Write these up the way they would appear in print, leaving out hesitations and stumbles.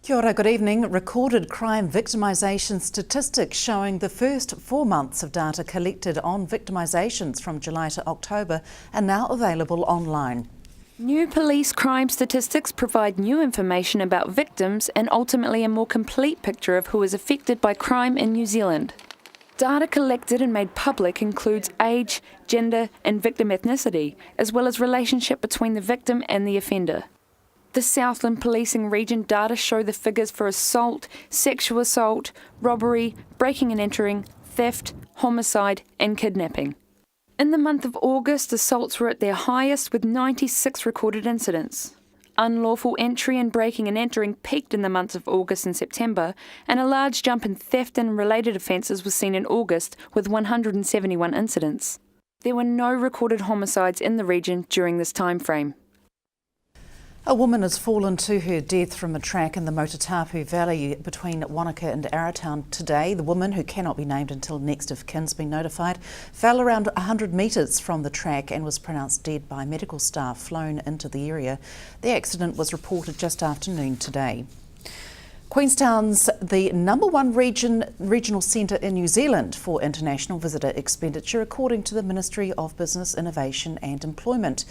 Kia ora, good evening. Recorded crime victimisation statistics showing the first 4 months of data collected on victimisations from July to October are now available online. New police crime statistics provide new information about victims and ultimately a more complete picture of who is affected by crime in New Zealand. Data collected and made public includes age, gender and victim ethnicity, as well as relationship between the victim and the offender. The Southland policing region data show the figures for assault, sexual assault, robbery, breaking and entering, theft, homicide and kidnapping. In the month of August, assaults were at their highest with 96 recorded incidents. Unlawful entry and breaking and entering peaked in the months of August and September, and a large jump in theft and related offences was seen in August with 171 incidents. There were no recorded homicides in the region during this time frame. A woman has fallen to her death from a track in the Motatapu Valley between Wanaka and Arrowtown today. The woman, who cannot be named until next of kin's been notified, fell around 100 metres from the track and was pronounced dead by medical staff flown into the area. The accident was reported just after noon today. Queenstown's the #1 regional centre in New Zealand for international visitor expenditure, according to the Ministry of Business, Innovation and Employment.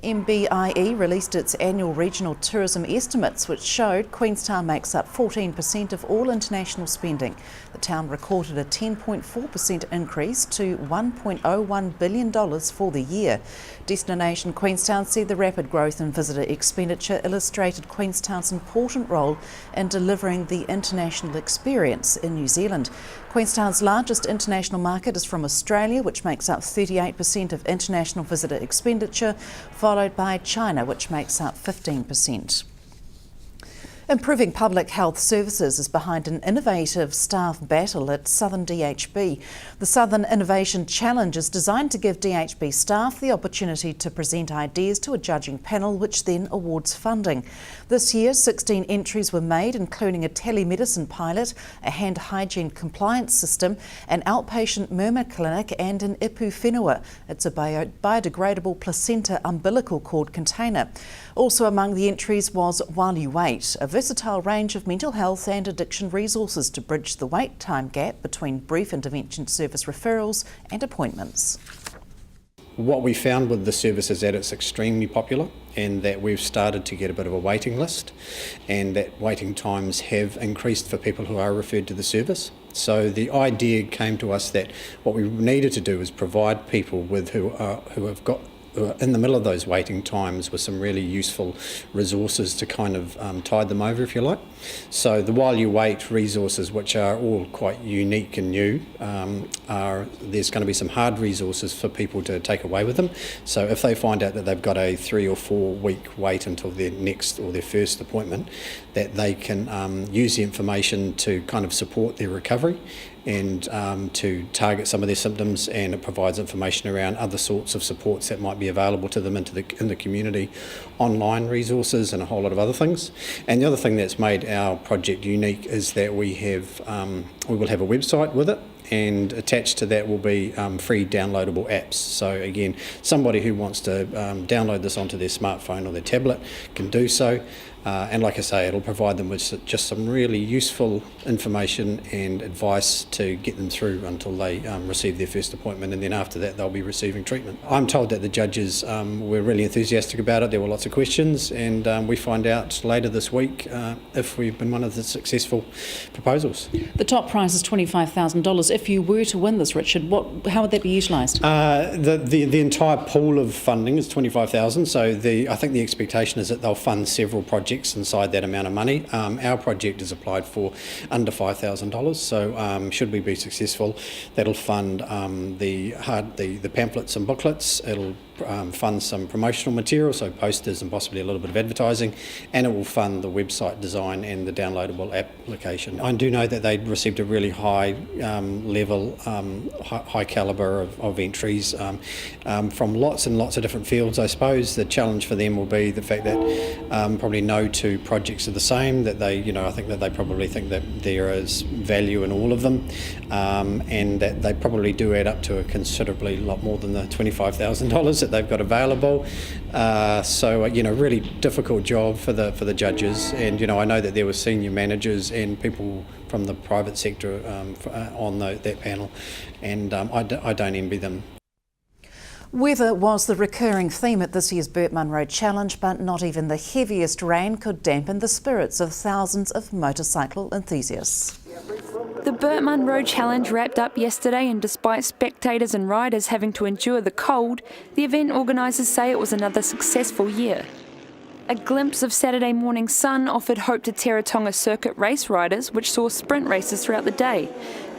MBIE released its annual regional tourism estimates, which showed Queenstown makes up 14% of all international spending. The town recorded a 10.4% increase to $1.01 billion for the year. Destination Queenstown said the rapid growth in visitor expenditure illustrated Queenstown's important role in delivering the international experience in New Zealand. Queenstown's largest international market is from Australia, which makes up 38% of international visitor expenditure, followed by China, which makes up 15%. Improving public health services is behind an innovative staff battle at Southern DHB. The Southern Innovation Challenge is designed to give DHB staff the opportunity to present ideas to a judging panel, which then awards funding. This year, 16 entries were made, including a telemedicine pilot, a hand hygiene compliance system, an outpatient murmur clinic and an ipu whenua. It's a biodegradable placenta umbilical cord container. Also among the entries was While You Wait, a versatile range of mental health and addiction resources to bridge the wait time gap between brief intervention service referrals and appointments. What we found with the service is that it's extremely popular and that we've started to get a bit of a waiting list, and that waiting times have increased for people who are referred to the service. So the idea came to us that what we needed to do was provide people with who are in the middle of those waiting times with some really useful resources to kind of tide them over, if you like. So the While You Wait resources, which are all quite unique and new, there's going to be some hard resources for people to take away with them. So if they find out that they've got a 3 or 4 week wait until their next or their first appointment, that they can use the information to kind of support their recovery and to target some of their symptoms, and it provides information around other sorts of supports that might be available to them in the community, online resources and a whole lot of other things. And the other thing that's made our project unique is that we will have a website with it, and attached to that will be free downloadable apps. So again, somebody who wants to download this onto their smartphone or their tablet can do so. And like I say, it'll provide them with just some really useful information and advice to get them through until they receive their first appointment, and then after that they'll be receiving treatment. I'm told that the judges were really enthusiastic about it. There were lots of questions, and we find out later this week if we've been one of the successful proposals. The top prize is $25,000. If you were to win this, Richard, how would that be utilised? The entire pool of funding is $25,000. So I think the expectation is that they'll fund several projects inside that amount of money. Our project is applied for under $5,000, so should we be successful, that'll fund the pamphlets and booklets. It'll fund some promotional material, so posters and possibly a little bit of advertising, and it will fund the website design and the downloadable application. I do know that they received a really high level, high calibre of entries from lots and lots of different fields. I suppose the challenge for them will be the fact that probably no two projects are the same, that I think that they probably think that there is value in all of them, and that they probably do add up to a considerably lot more than the $25,000 that that they've got available. Really difficult job for the judges. And, I know that there were senior managers and people from the private sector on that panel, and I don't envy them. Weather was the recurring theme at this year's Burt Munro Challenge, but not even the heaviest rain could dampen the spirits of thousands of motorcycle enthusiasts. The Burt Munro Challenge wrapped up yesterday, and despite spectators and riders having to endure the cold, the event organisers say it was another successful year. A glimpse of Saturday morning sun offered hope to Teretonga circuit race riders, which saw sprint races throughout the day.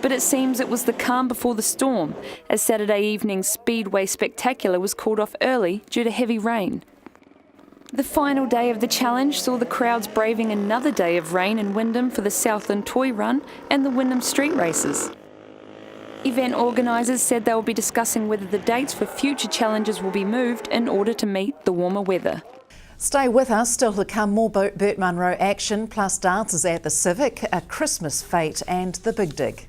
But it seems it was the calm before the storm, as Saturday evening's Speedway Spectacular was called off early due to heavy rain. The final day of the challenge saw the crowds braving another day of rain in Wyndham for the Southland Toy Run and the Wyndham Street Races. Event organisers said they will be discussing whether the dates for future challenges will be moved in order to meet the warmer weather. Stay with us, still to come more Burt Munro action, plus dances at the Civic, a Christmas fete and the Big Dig.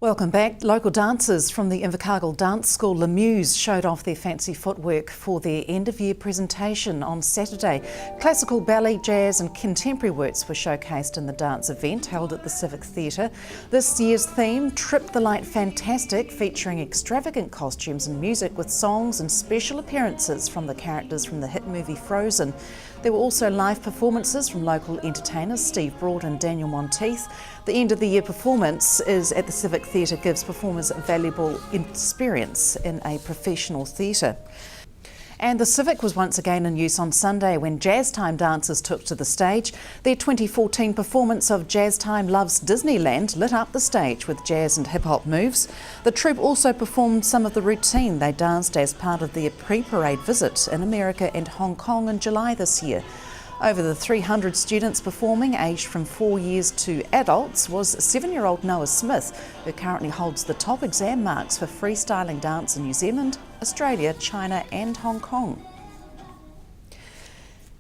Welcome back. Local dancers from the Invercargill Dance School, Le Muse, showed off their fancy footwork for their end-of-year presentation on Saturday. Classical, ballet, jazz and contemporary works were showcased in the dance event held at the Civic Theatre. This year's theme, Trip the Light Fantastic, featuring extravagant costumes and music with songs and special appearances from the characters from the hit movie Frozen. There were also live performances from local entertainers Steve Broad and Daniel Monteith. The end of the year performance is at the Civic Theatre, gives performers a valuable experience in a professional theatre. And the Civic was once again in use on Sunday when Jazz Time dancers took to the stage. Their 2014 performance of Jazz Time Loves Disneyland lit up the stage with jazz and hip-hop moves. The troupe also performed some of the routine they danced as part of their pre-parade visit in America and Hong Kong in July this year. Over the 300 students performing, aged from 4 years to adults, was 7-year-old Noah Smith, who currently holds the top exam marks for freestyling dance in New Zealand, Australia, China and Hong Kong.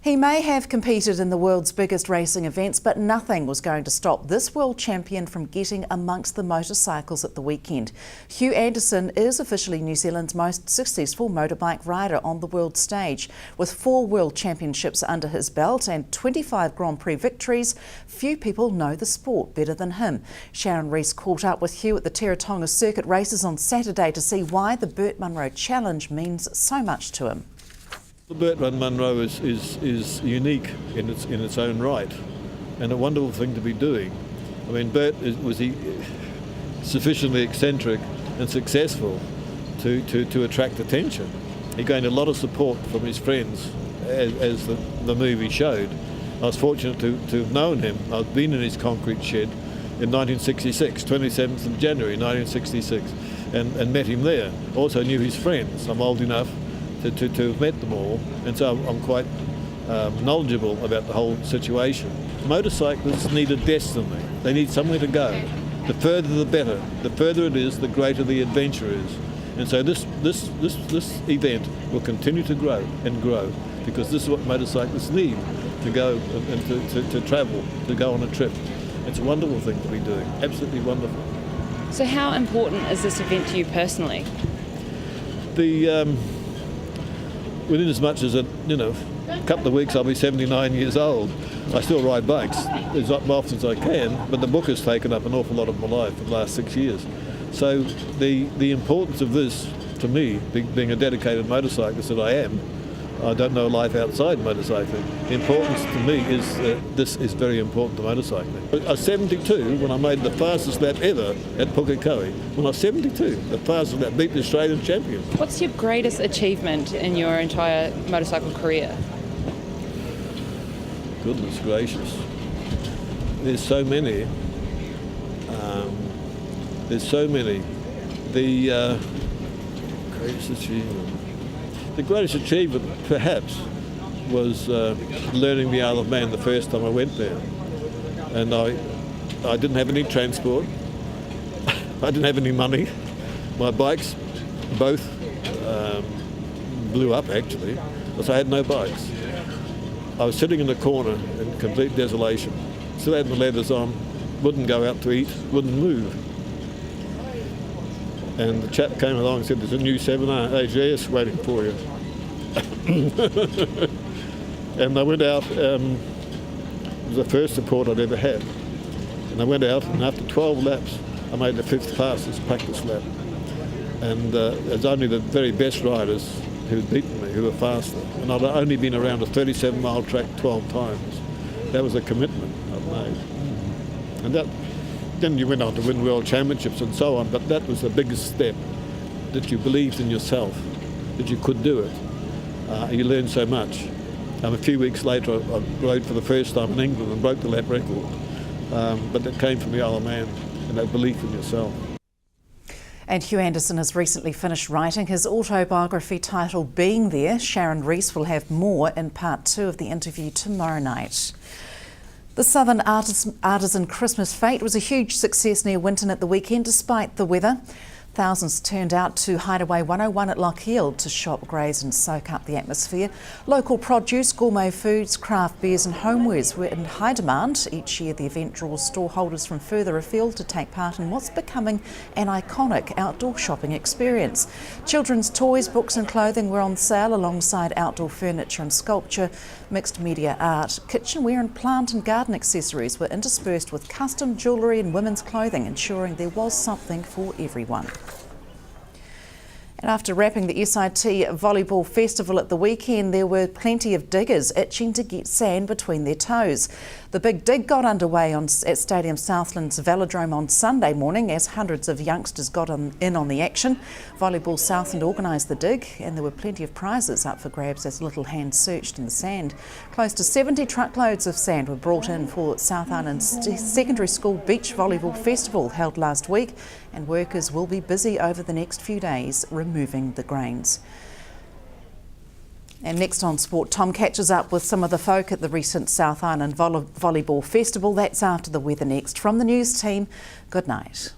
He may have competed in the world's biggest racing events, but nothing was going to stop this world champion from getting amongst the motorcycles at the weekend. Hugh Anderson is officially New Zealand's most successful motorbike rider on the world stage. With 4 world championships under his belt and 25 Grand Prix victories, few people know the sport better than him. Sharon Rees caught up with Hugh at the Teretonga circuit races on Saturday to see why the Burt Munro Challenge means so much to him. The Burt Munro is unique in its own right, and a wonderful thing to be doing. I mean, Burt was sufficiently eccentric and successful to attract attention. He gained a lot of support from his friends, as the movie showed. I was fortunate to have known him. I'd been in his concrete shed in 1966, 27th of January 1966, and met him there. Also knew his friends. I'm old enough to have met them all, and so I'm quite knowledgeable about the whole situation. Motorcyclists need a destiny. They need somewhere to go. The further the better. The further it is, the greater the adventure is. And so this event will continue to grow and grow, because this is what motorcyclists need to go and to travel, to go on a trip. It's a wonderful thing to be doing, absolutely wonderful. So how important is this event to you personally? Within as much as a couple of weeks I'll be 79 years old. I still ride bikes as often as I can, but the book has taken up an awful lot of my life for the last 6 years. So the importance of this, to me, being a dedicated motorcyclist that I am, I don't know life outside motorcycling. The importance to me is this is very important to motorcycling. I was 72 when I made the fastest lap ever at Pukekohe. When I was 72, the fastest lap, beat the Australian champion. What's your greatest achievement in your entire motorcycle career? Goodness gracious. There's so many. The greatest achievement. The greatest achievement, perhaps, was learning the Isle of Man the first time I went there. And I didn't have any transport. I didn't have any money. My bikes both blew up, actually, because I had no bikes. I was sitting in a corner in complete desolation. Still had my leathers on, wouldn't go out to eat, wouldn't move. And the chap came along and said, there's a new 7R AGS waiting for you. And I went out, it was the first support I'd ever had. And I went out, and after 12 laps, I made the 5th fastest practice lap. And it's only the very best riders who'd beaten me, who were faster. And I'd only been around a 37-mile track 12 times. That was a commitment I'd made. And then you went on to win world championships and so on, but that was the biggest step, that you believed in yourself, that you could do it. You learned so much. A few weeks later, I rode for the first time in England and broke the lap record. But that came from the Isle of Man, and that belief in yourself. And Hugh Anderson has recently finished writing his autobiography titled Being There. Sharon Rees will have more in part 2 of the interview tomorrow night. The Southern Artisan Christmas Fete was a huge success near Winton at the weekend despite the weather. Thousands turned out to Hideaway 101 at Lochiel to shop, graze and soak up the atmosphere. Local produce, gourmet foods, craft beers and homewares were in high demand. Each year the event draws stallholders from further afield to take part in what's becoming an iconic outdoor shopping experience. Children's toys, books and clothing were on sale alongside outdoor furniture and sculpture, mixed media art, kitchenware and plant and garden accessories were interspersed with custom jewellery and women's clothing, ensuring there was something for everyone. And after wrapping the SIT Volleyball Festival at the weekend, there were plenty of diggers itching to get sand between their toes. The big dig got underway at Stadium Southland's Velodrome on Sunday morning as hundreds of youngsters got in on the action. Volleyball Southland organised the dig, and there were plenty of prizes up for grabs as little hands searched in the sand. Close to 70 truckloads of sand were brought in for Southland Secondary School Beach Volleyball Festival held last week, and workers will be busy over the next few days removing the grains. And next on Sport, Tom catches up with some of the folk at the recent South Island Volleyball Festival. That's after the weather next. From the news team, good night.